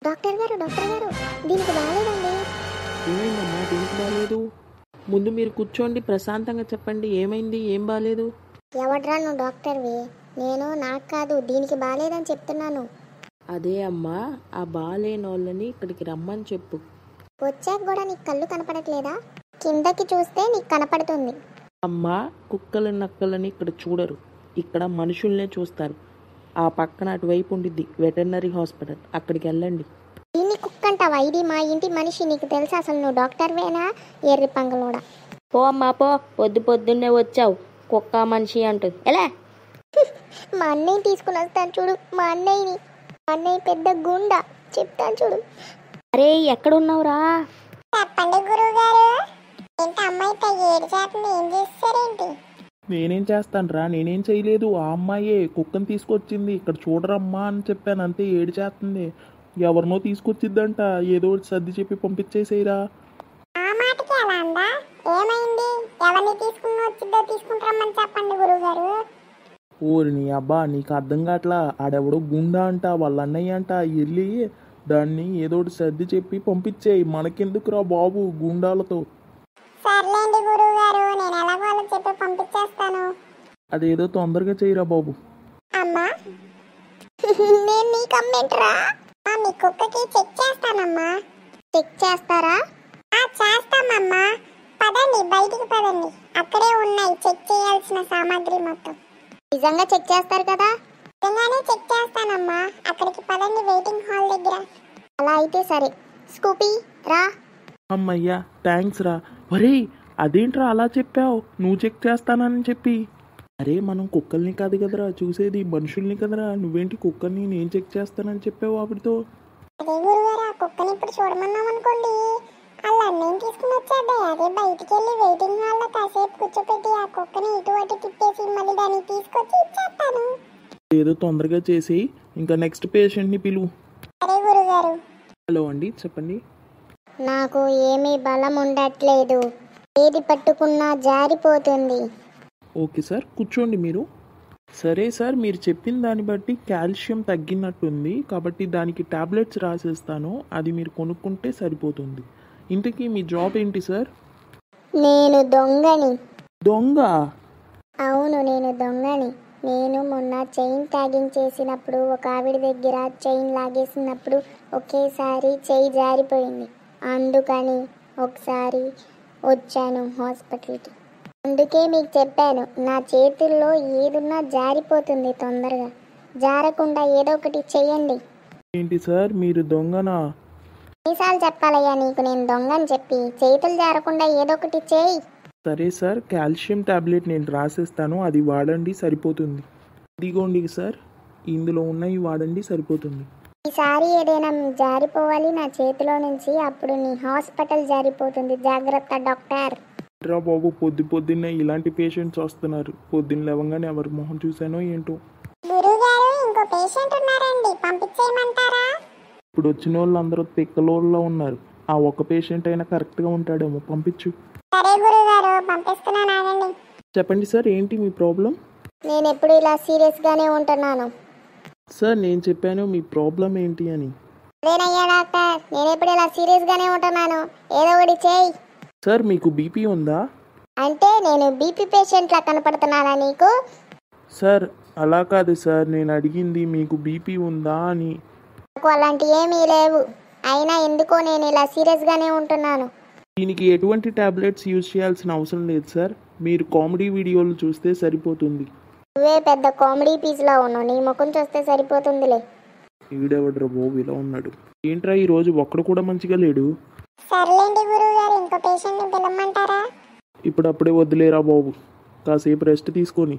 Doctor గారు దీనికి బాగాలేదండి. ఏమైందమ్మా? దేనికి బాగాలేదు? ముందు మీరు కూర్చోండి, ప్రశాంతంగా చెప్పండి ఏమైంది, ఏం బాగాలేదు. ఎవడ్రా నువ్వు డాక్టర్వి? నాకు కాదు, దీనికి బాగాలేదని చెప్తున్నాను. అదే అమ్మా, ఆ బాగాలేని వాళ్ళని ఇక్కడికి రమ్మని చెప్పు. వచ్చాక కూడా నీకు కళ్ళు కనపడట్లేదా? కిందకి చూస్తే నీకు కనపడుతుంది. అమ్మా, కుక్కలు నక్కలని ఇక్కడ చూడరు, ఇక్కడ మనుషుల్నే చూస్తారు. ఆ పక్కన అటువైపు ఉండిద్ది వెటర్నరీ హాస్పిటల్, అక్కడికి వెళ్ళండి. దీన్ని కుక్క అంటావా? ఇది మా ఇంటి మనిషి. నీకు తెలుసా అసలు నువ్వు డాక్టర్వేనా? ఎర్రి పంగలోడా. పో అమ్మా పో, పొద్దున్నే వచ్చావు కుక్క మనిషి అంటూ. ఎలా? మా అన్నయ్యని తీసుకుని వస్తాను చూడు. మా అన్నయ్య పెద్ద గుండా, చెప్తాను చూడు. అరే ఎక్కడున్నావురా? చెప్పండి గురువు గారు. ఏంటి అమ్మాయితో ఏడు చేస్తుంది? ఏం చేస్తారేంటి? నేనేం చేస్తాను రా, నేనేం చేయలేదు. ఆ అమ్మాయే కుక్కను తీసుకొచ్చింది. ఇక్కడ చూడరమ్మా అని చెప్పాను, అంతే. ఏడు చేస్తుంది. ఎవరినో తీసుకొచ్చిద్దంట, ఏదో ఒకటి సర్ది చెప్పి పంపించేసేయరా. ఆ మాటకి అలా అందా? ఏమైంది? ఎవరిని తీసుకుని వచ్చిద్దో తీసుకుంటారమ్మని చెప్పండి గురువు గారు. ఓరి నీ అబ్బా, నీకు అర్థం కావట్లా. ఆడెవడో గుండా అంట, వాళ్ళ అన్నయ్య అంట. వెళ్ళి దాన్ని ఏదో ఒకటి సర్ది చెప్పి పంపించేయి. మనకెందుకురా బాబు గుండాలతో. సర్లేండి గురువు గారు, నేను ఎలాగో వాళ్ళకి చెప్పి పంపించేస్తాను. అదేదో తొందరగా చేయరా బాబు. అమ్మా నేను నీకు అమ్మేంట్రా? మీ కుక్కకి చెక్ చేస్తానమ్మా. చెక్ చేస్తారా? చేస్తామమ్మా. పదండి, బయటికి పదండి. అక్కడే ఉన్నాయి చెక్ చేయాల్సిన సామాగ్రి మొత్తం. నిజంగా చెక్ చేస్తారు కదా? నిజంగానే చెక్ చేస్తానమ్మా. అక్కడికి పదండి, వెయిటింగ్ హాల్ దగ్గర. అలా అయితే సరే. స్కూపీ రా. అమ్మయ్యా, థ్యాంక్స్ రా. ఒరే, అదేంట్రా అలా చెప్పావు? నువ్వు చెక్ చేస్తానని చెప్పి. అరే, మనం కుక్కల్ని కాదు కదరా చూసేది, మనుషుల్ని కదరా. నువ్వేంటి కుక్కల్ని నేను చెక్ చేస్తానని చెప్పావు ఆవిడతో? అదే గురుగారు, ఆ కుక్కని ఇప్పుడు చూడమన్నాం అనుకోండి, అలా నేను తీసుకుని వచ్చేద్దా. అదే బయటికి వెళ్ళి వెయిటింగ్ హాల్లో కాసేపు కూర్చోపెట్టి ఆ కుక్కని ఇటు అటు తిప్పేసి మళ్ళీ దాన్ని తీసుకొచ్చి ఇచ్చేస్తాను. ఏదో తొందరగా చేసి ఇంకా నెక్స్ట్ పేషెంట్ని పిలువు. సరే గురుగారు. హలో అండి, చెప్పండి. నాకు ఏమీ బలం ఉండట్లేదు, ఏది పట్టుకున్నా జారిపోతుంది. ఓకే సార్, కూర్చోండి మీరు. సరే సార్, మీరు చెప్పిన దాన్ని బట్టి కాల్షియం తగ్గినట్టుంది, కాబట్టి దానికి టాబ్లెట్స్ రాసేస్తాను. అది మీరు కొనుక్కుంటే సరిపోతుంది. ఇంతకీ మీ జాబ్ ఏంటి సార్? నేను దొంగని. దొంగ? అవును, నేను దొంగని. నేను మొన్న చైన్ ట్యాగింగ్ చేసినప్పుడు ఒక ఆవిడ దగ్గర చైన్ లాగేసినప్పుడు ఒకేసారి చెయ్యి జారిపోయింది. అందుకని ఒకసారి వచ్చాను హాస్పిటల్కి. అందుకే మీకు చెప్పాను, నా చేతుల్లో ఏదున్నా జారిపోతుంది తొందరగా. జారకుండా ఏదో ఒకటి చెయ్యండి. ఏంటి సార్, మీరు దొంగనా? ఎన్నిసార్లు చెప్పాలయ్యా నీకు నేను దొంగని చెప్పి? చేతులు జారకుండా ఏదో ఒకటి చేయి. సరే సార్, కాల్షియం టాబ్లెట్ నేను రాసేస్తాను, అది వాడండి సరిపోతుంది. ఇదిగోండి సార్, ఇందులో ఉన్నవి వాడండి సరిపోతుంది. ఈసారి ఏదైనా జారిపోవాలి నా చేతిలో నుంచి, అప్పుడు నీ హాస్పిటల్ జారిపోతుంది. జాగ్రత్త డాక్టర్. రా బాబు, పొద్దున్నే ఇలాంటి పేషెంట్స్ వస్తున్నారు. పొద్దున్న లేవగానే ఎవరి మొహం చూసానో ఏంటో. గురుగారు, ఇంకో పేషెంట్ ఉన్నారండి, పంపించేయమంటారా? ఇప్పుడు వచ్చిన వాళ్ళు అందరూ తిక్కలోళ్ళలో ఉన్నారు. ఆ ఒక్క పేషెంట్ అయినా కరెక్ట్గా ఉంటాడేమో, పంపించు. సరే గురుగారు, పంపిస్తున్నాను, ఆగండి. చెప్పండి సార్, ఏంటి మీ ప్రాబ్లం? నేను ఎప్పుడు ఇలా సీరియస్గానే ఉంటున్నాను. సార్, నేను చెప్పాను మీ ప్రాబ్లం ఏంటి అని. అదేనయ్యా డాక్టర్, నేను ఎప్పుడు ఇలా సీరియస్గానే ఉంటున్నాను. ఏదో ఒకటి చేయి. సార్, మీకు బీపీ ఉందా? అంటే నేను బీపీ పేషెంట్లా కనపడుతున్నానా నీకు? సార్, అలా కాదు సార్, నేను అడిగింది మీకు బీపీ ఉందా అని. నాకు అలాంటి ఏమీ లేవు. అయినా ఎందుకో నేను ఇలా సీరియస్గానే ఉంటున్నాను. దీనికి ఎటువంటి టాబ్లెట్స్ యూజ్ చేయాల్సిన అవసరం లేదు సార్. మీరు కామెడీ వీడియోలు చూస్తే సరిపోతుంది. నువ్వే పెద్ద కామెడీ పీస్లా ఉన్నావు, నీ ముఖం చూస్తే సరిపోతుందిలే. ఈడెవడ్రా బాబు ఇలా ఉన్నాడు? ఏంట్రా ఈరోజు ఒక్కడు కూడా మంచిగా లేడు? సర్లేండి గురువు గారు, ఇంకో పేషెంట్ని పిలవమంటారా? ఇప్పుడప్పుడే వదిలేరా బాబు, కాసేపు రెస్ట్ తీసుకొని.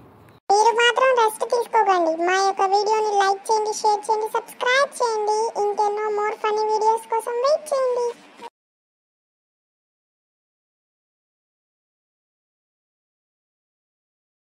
మీరు మాత్రం రెస్ట్ తీసుకోకండి. మా యొక్క వీడియోని లైక్ చేయండి, షేర్ చేయండి, సబ్స్క్రైబ్